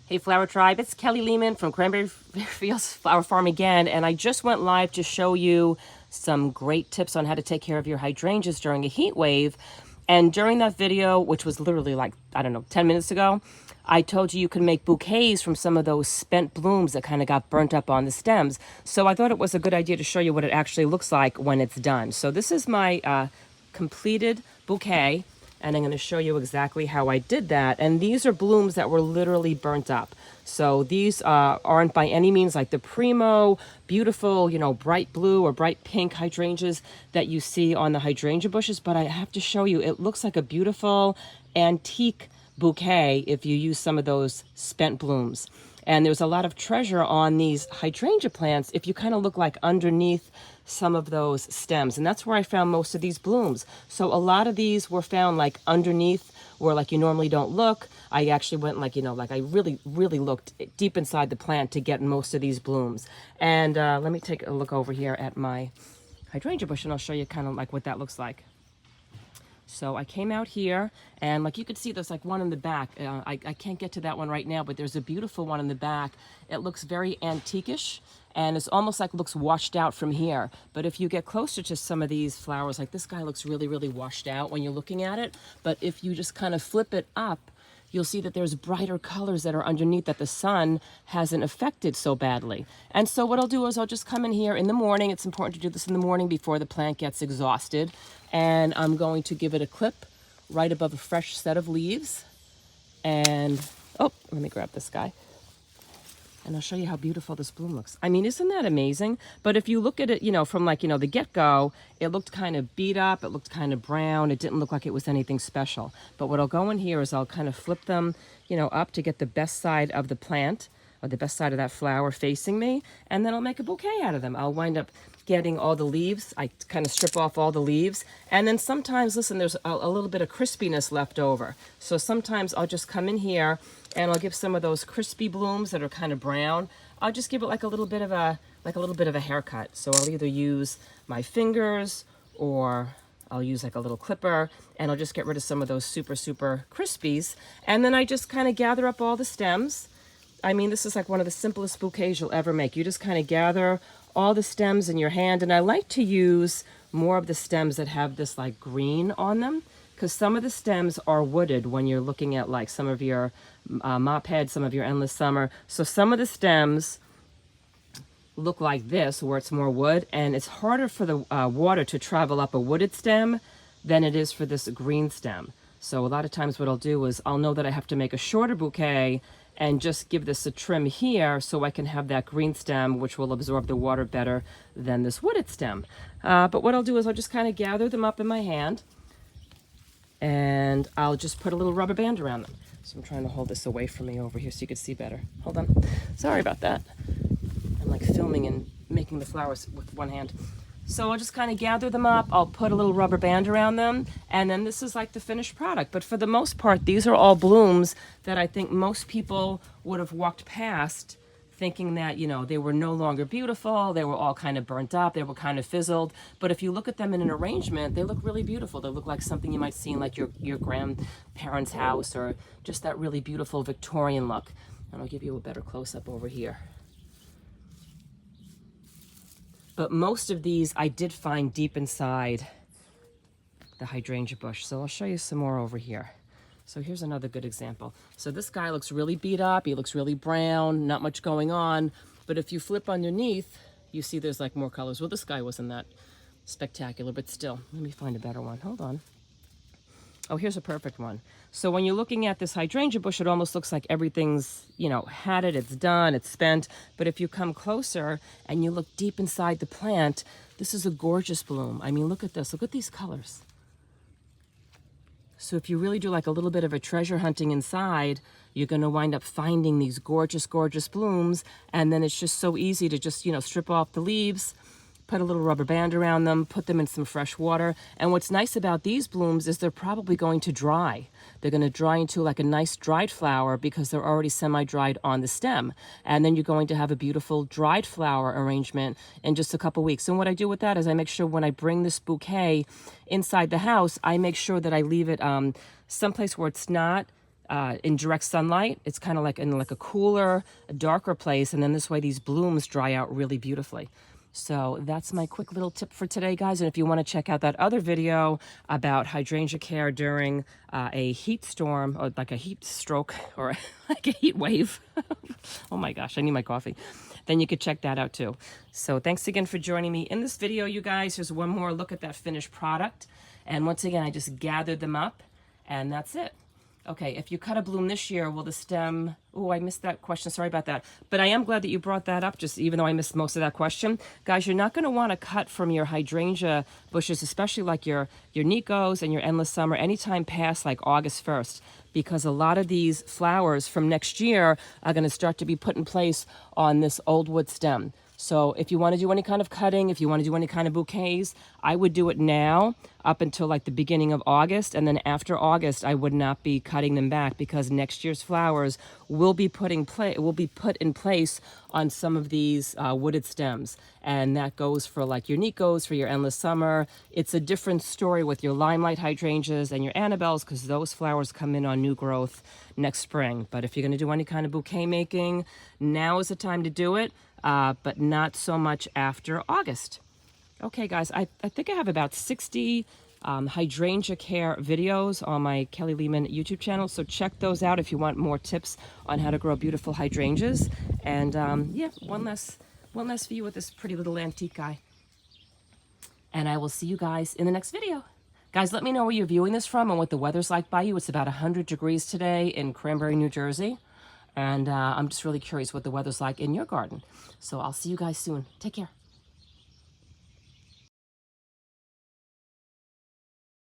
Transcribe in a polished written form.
Hey Flower Tribe, it's Kelly Lehman from Cranberry Fields Flower Farm again, and I just went live to show you some great tips on how to take care of your hydrangeas during a heat wave. And during that video, which was literally like, I don't know, 10 minutes ago, I told you can make bouquets from some of those spent blooms that kind of got burnt up on the stems. So I thought it was a good idea to show you what it actually looks like when it's done. So this is my completed bouquet, and I'm going to show you exactly how I did that. And these are blooms that were literally burnt up. So these aren't by any means like the primo, beautiful, bright blue or bright pink hydrangeas that you see on the hydrangea bushes. But I have to show you, it looks like a beautiful antique bouquet if you use some of those spent blooms. And there's a lot of treasure on these hydrangea plants if you kind of look like underneath some of those stems. And that's where I found most of these blooms. So a lot of these were found like underneath where like you normally don't look. I actually went like, like I really, really looked deep inside the plant to get most of these blooms. And let me take a look over here at my hydrangea bush and I'll show you kind of like what that looks like. So I came out here and like you could see there's like one in the back. I can't get to that one right now, but there's a beautiful one in the back. It looks very antique-ish and it's almost like looks washed out from here. But if you get closer to some of these flowers, like this guy looks really, really washed out when you're looking at it. But if you just kind of flip it up, you'll see that there's brighter colors that are underneath that the sun hasn't affected so badly. And so what I'll do is I'll just come in here in the morning. It's important to do this in the morning before the plant gets exhausted. And I'm going to give it a clip right above a fresh set of leaves. And, oh, let me grab this guy. And I'll show you how beautiful this bloom looks. I mean, isn't that amazing? But if you look at it, from like, the get-go, it looked kind of beat up. It looked kind of brown. It didn't look like it was anything special. But what I'll go in here is I'll kind of flip them, up to get the best side of the plant or the best side of that flower facing me. And then I'll make a bouquet out of them. I'll wind up getting all the leaves. I kind of strip off all the leaves. And then sometimes, listen, there's a little bit of crispiness left over. So sometimes I'll just come in here and I'll give some of those crispy blooms that are kind of brown. I'll just give it like a little bit of a haircut. So I'll either use my fingers or I'll use like a little clipper and I'll just get rid of some of those super, super crispies. And then I just kind of gather up all the stems. I mean, this is like one of the simplest bouquets you'll ever make. You just kind of gather all the stems in your hand. And I like to use more of the stems that have this like green on them, because some of the stems are wooded when you're looking at like some of your mop head, some of your endless summer. So some of the stems look like this, where it's more wood, and it's harder for the water to travel up a wooded stem than it is for this green stem. So a lot of times what I'll do is I'll know that I have to make a shorter bouquet and just give this a trim here so I can have that green stem, which will absorb the water better than this wooded stem. But what I'll do is I'll just kind of gather them up in my hand and I'll just put a little rubber band around them. So I'm trying to hold this away from me over here so you can see better. Hold on. Sorry about that. I'm like filming and making the flowers with one hand. So I'll just kind of gather them up. I'll put a little rubber band around them. And then this is like the finished product. But for the most part, these are all blooms that I think most people would have walked past thinking that, they were no longer beautiful. They were all kind of burnt up. They were kind of fizzled. But if you look at them in an arrangement, they look really beautiful. They look like something you might see in like your grandparents' house, or just that really beautiful Victorian look. And I'll give you a better close-up over here. But most of these I did find deep inside the hydrangea bush. So I'll show you some more over here. So here's another good example. So this guy looks really beat up. He looks really brown, not much going on. But if you flip underneath, you see there's like more colors. Well, this guy wasn't that spectacular, but still. Let me find a better one. Hold on. Oh, here's a perfect one. So when you're looking at this hydrangea bush, it almost looks like everything's, had it, it's done, it's spent. But if you come closer and you look deep inside the plant, this is a gorgeous bloom. I mean, look at this. Look at these colors. So if you really do like a little bit of a treasure hunting inside, you're going to wind up finding these gorgeous, gorgeous blooms. And then it's just so easy to just, strip off the leaves, put a little rubber band around them, put them in some fresh water. And what's nice about these blooms is they're probably going to dry. They're going to dry into like a nice dried flower because they're already semi-dried on the stem. And then you're going to have a beautiful dried flower arrangement in just a couple weeks. And what I do with that is I make sure when I bring this bouquet inside the house, I make sure that I leave it someplace where it's not in direct sunlight. It's kind of like in like a cooler, a darker place, and then this way these blooms dry out really beautifully. So that's my quick little tip for today, guys. And if you want to check out that other video about hydrangea care during a heat storm, or like a heat stroke, or like a heat wave, oh my gosh, I need my coffee, then you could check that out too. So thanks again for joining me in this video, you guys. Here's one more look at that finished product. And once again, I just gathered them up, and that's it. Okay, if you cut a bloom this year, will the stem... Oh, I missed that question. Sorry about that. But I am glad that you brought that up, just even though I missed most of that question. Guys, you're not going to want to cut from your hydrangea bushes, especially like your Nikos and your endless summer, anytime past like August 1st, because a lot of these flowers from next year are going to start to be put in place on this old wood stem. So if you want to do any kind of cutting, if you want to do any kind of bouquets, I would do it now up until like the beginning of August. And then after August, I would not be cutting them back, because next year's flowers will be put in place on some of these wooded stems. And that goes for like your Nikos, for your endless summer. It's a different story with your limelight hydrangeas and your Annabelles, because those flowers come in on new growth next spring. But if you're going to do any kind of bouquet making, now is the time to do it. But not so much after August. Okay, guys, I think I have about 60 Hydrangea Care videos on my Kelly Lehman YouTube channel, so check those out if you want more tips on how to grow beautiful hydrangeas. And yeah, one less view with this pretty little antique guy. And I will see you guys in the next video. Guys, let me know where you're viewing this from and what the weather's like by you. It's about 100 degrees today in Cranberry, New Jersey. And I'm just really curious what the weather's like in your garden. So I'll see you guys soon. Take care.